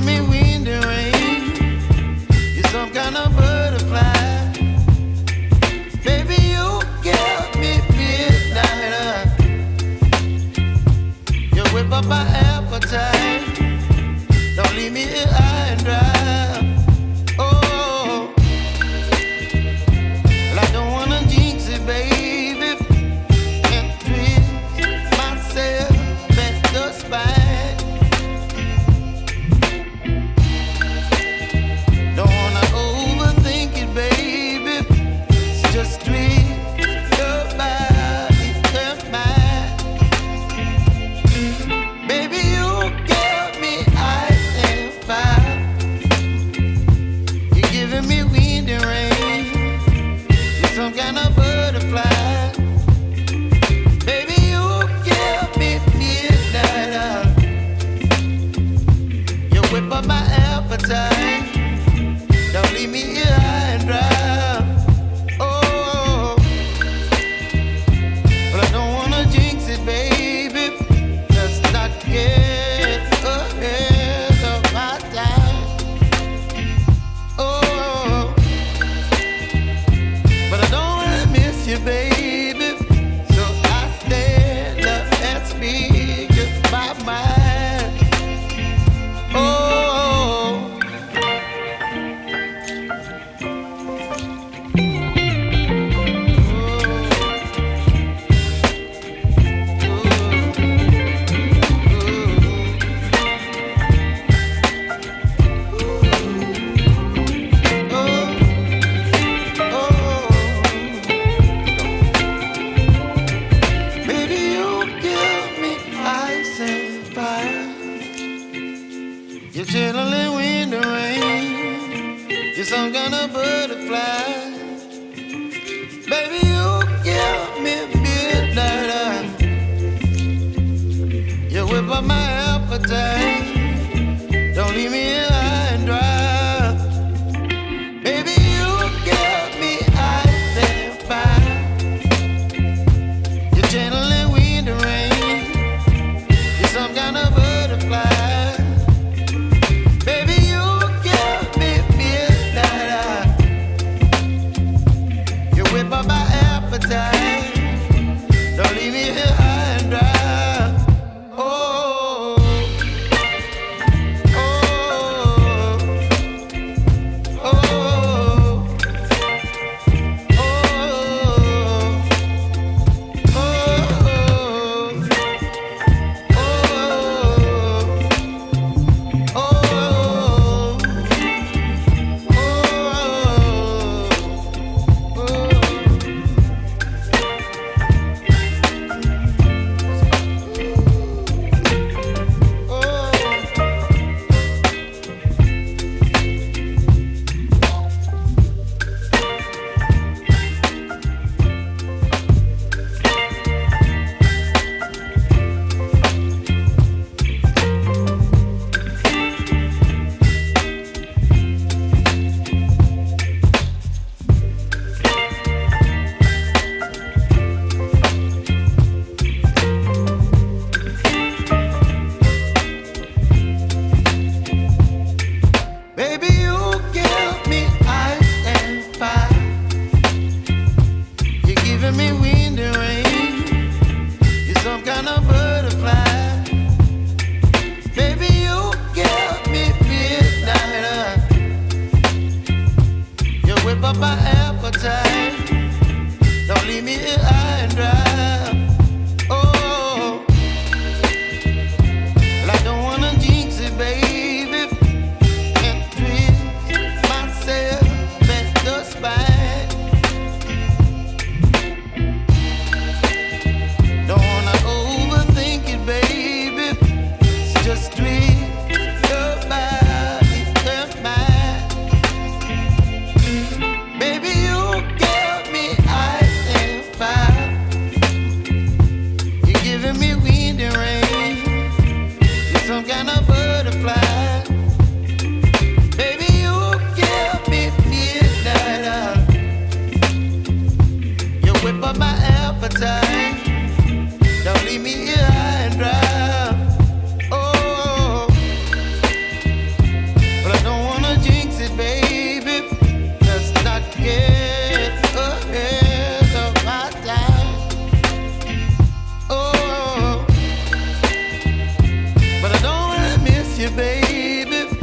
giving me wind and rain. You're some kind of butterfly. Baby, you give me midnight. You whip up my appetite. Don't leave me here high and dry. Oh, well, I don't wanna jinx it, baby, and twist myself at the spine. Don't wanna overthink it, baby. It's just twist your body and mine. Baby, you give me ice and fire. You're giving me wind and rain. You're some kind of butterfly. Baby, you give me midnight. You whip up my appetite. Don't leave me here high and dry. Oh, but I don't wanna jinx it, baby. Let's not get ahead of my time. Oh, but I don't wanna miss you, baby. So I stand up and speak just my mind. Oh. Baby, you give me ice and fire. You're chilling wind and rain. You're some kind of butterfly. Baby, you give me midnight. You whip up my appetite. Don't leave me here high and dry. Baby, you give me ice and fire. You're channeling wind and rain. You're some kind of butterfly. Baby, you give me midnight. You whip up my appetite. Don't leave me here high and dry. Oh, oh, oh, oh, baby, you give me ice and fire. You're giving me wind and rain. You're some kind of butterfly. Baby, you give me midnight. You whip up my appetite. Don't leave me here high and dry. Oh, well, I don't wanna jinx it, baby, and twist myself at the spine. Don't wanna overthink it, baby. It's just twist your body and mine. Baby, baby.